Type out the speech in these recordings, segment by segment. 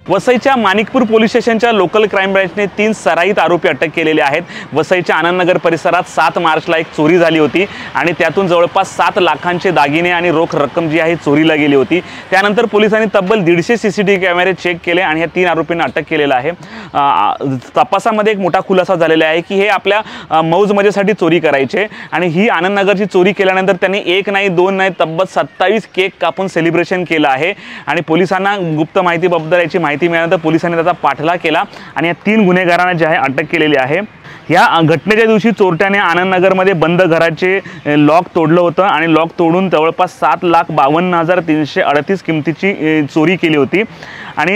वसईच्या माणिकपूर पोलीस स्टेशनच्या local crime ब्रँचने 3 सराईत आरोपी अटक केलेले आहेत। वसईच्या आनंदनगर परिसरात 7 मार्चला एक चोरी झाली होती आणि त्यातून जवळपास 7 लाखांचे दागिने आणि रोख रक्कम जी आहे चोरीला गेली होती। त्यानंतर पोलिसांनी तब्बल 150 सीसीटीव्ही कॅमेरे चेक केले आणि या 3 आरोपींना अटक केलेला आहे। तपासामध्ये एक मोठा खुलासा झालेला आहे की हे आपल्या मौज मजेसाठी चोरी करायचे आणि ही आनंदनगरची चोरी केल्यानंतर त्यांनी एक नाही दोन नाही तब्बल 27 केक कापून सेलिब्रेशन केलं आहे आणि पोलिसांना गुप्त माहितीबद्दल याची माहिती मिळाल्यानंतर पोलिसांनी त्याचा पाठलाग केला आणि या 3 गुन्हेगारांना जे आहे अटक केलेली आहे। या घटनेच्या दिवशी चोरट्याने आनंदनगरमध्ये बंद घराचे लॉक तोडलं होतं आणि लॉक तोडून जवळपास 7,52,338 किमतीची चोरी केली होती आणि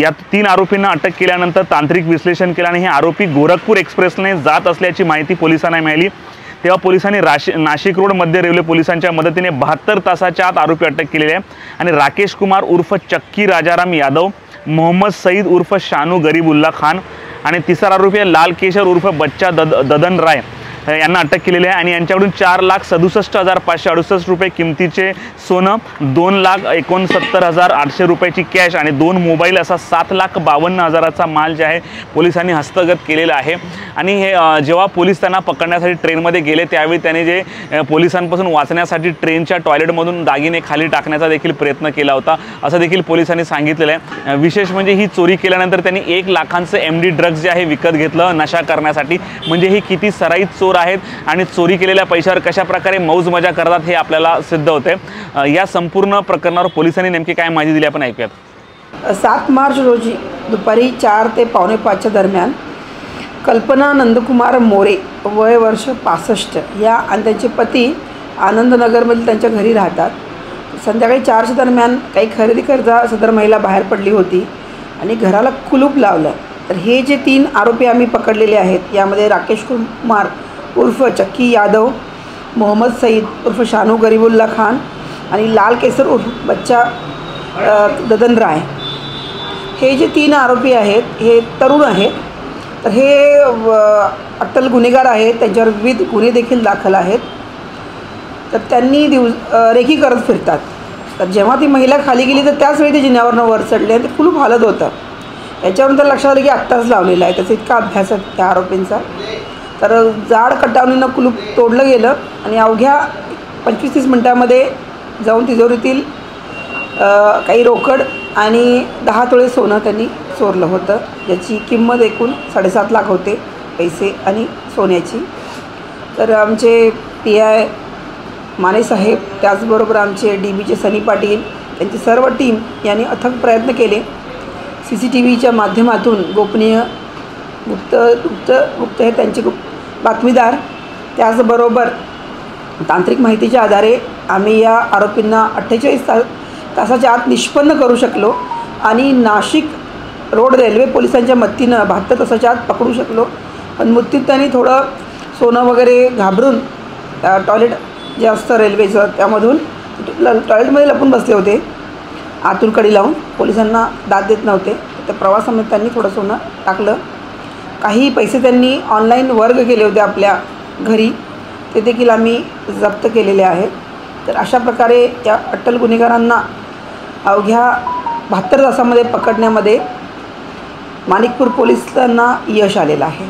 या 3 आरोपींना अटक केल्यानंतर तांत्रिक विश्लेषण केलं आणि हे आरोपी गोरखपूर एक्सप्रेसने जात असल्याची माहिती पोलिसांना मिळाली। तेव्हा पोलिसांनी नाशिक रोड मध्य रेल्वे पोलिसांच्या मदतीने 72 तासाच्या आत आरोपी अटक केलेले आहे आणि राकेश कुमार उर्फ चक्की राजाराम यादव, मोहम्मद सईद उर्फ शानू गरीबुल्ला खान आणि तिसरा आरोपी लाल केशर उर्फ बच्चा ददन राय यांना अटक केलेली आहे आणि यांच्याकडून 4,67,568 रुपये किमतीचे सोनं, 2,69,800 रुपयाची कॅश आणि 2 मोबाईल असा 7,52,000चा माल जे आहे पोलिसांनी हस्तगत केलेला आहे। आणि हे जेव्हा पोलीस त्यांना पकडण्यासाठी ट्रेनमध्ये गेले त्यावेळी त्यांनी जे पोलिसांपासून वाचण्यासाठी ट्रेनच्या टॉयलेटमधून दागिने खाली टाकण्याचा देखील प्रयत्न केला होता असं देखील पोलिसांनी सांगितलेलं आहे। विशेष म्हणजे ही चोरी केल्यानंतर त्यांनी 1 लाखांचे MD ड्रग्ज जे आहे विकत घेतलं नशा करण्यासाठी। म्हणजे ही किती सराईत चोर आहेत आणि चोरी केलेल्या पैशावर कशा प्रकारे मौज मजा करतात हे आपल्याला सिद्ध होते। या संपूर्ण प्रकरणावर पोलिसांनी नेमकी काय माहिती दिली आपण ऐकूयात। 7 मार्च रोजी दुपारी 4 ते पावणे 5च्या दरम्यान कल्पना नंदकुमार मोरे वय वर्ष 65 या आणि त्यांचे पती आनंदनगरमधील त्यांच्या घरी राहतात। संध्याकाळी 4च्या दरम्यान काही खरेदी करता सदर महिला बाहेर पडली होती आणि घराला कुलूप लावलं। तर हे जे 3 आरोपी आम्ही पकडलेले आहेत यामध्ये राकेश कुमार उर्फ चक्की यादव, मोहम्मद सईद उर्फ शानू गरीबुल्ला खान आणि लाल केसर उर्फ बच्चा ददन राय, हे जे 3 आरोपी आहेत हे तरुण आहेत। तर हे अट्टल गुन्हेगार आहेत, त्यांच्यावर विविध गुन्हे देखील दाखल आहेत। तर त्यांनी रेकी करत फिरतात। तर जेव्हा ती महिला खाली गेली तर त्याच वेळी ते जिन्यावरनं वर चढले आणि ते कुलूप हालत होतं। याच्यावरून तर लक्षात आलं की आत्ताच लावलेला आहे, त्याचा इतका अभ्यास आहे त्या आरोपींचा। तर जाड कटावणीनं कुलूप तोडलं गेलं आणि अवघ्या 25-30 मिनटामध्ये जाऊन तिजोरीतील काही रोकड आणि 10 तोळे सोनं त्यांनी चोरलं होतं, ज्याची किंमत एकूण 7.5 लाख होते पैसे आणि सोन्याची। तर आमचे PI मानेसाहेब, त्याचबरोबर आमचे DBचे सनी पाटील, त्यांची सर्व टीम यांनी अथक प्रयत्न केले। CCTVच्या माध्यमातून गोपनीय गुप्त हे त्यांचे बातमीदार, त्याचबरोबर तांत्रिक माहितीच्या आधारे आम्ही या आरोपींना 48 तासाच्या आत निष्पन्न करू शकलो आणि नाशिक रोड रेल्वे पोलिसांच्या मदतीनं 72 तासाच्या आत पकडू शकलो। पण मृत्यूत त्यांनी थोडं सोनं वगैरे घाबरून टॉयलेट जे असतं रेल्वेचं त्यामधून टॉयलेटमध्ये लपून बसले होते, आतून कडी लावून, पोलिसांना दाद देत नव्हते। तर प्रवासामध्ये त्यांनी थोडं सोनं टाकलं। काही पैसे त्यांनी ऑनलाईन वर्ग केले होते आपल्या घरी, ते देखील आम्ही जप्त केलेले आहेत। तर अशा प्रकारे या अट्टल गुन्हेगारांना अवघ्या 72 तासामध्ये पकडण्यामध्ये माणिकपूर पोलिसांना यश आलेलं आहे।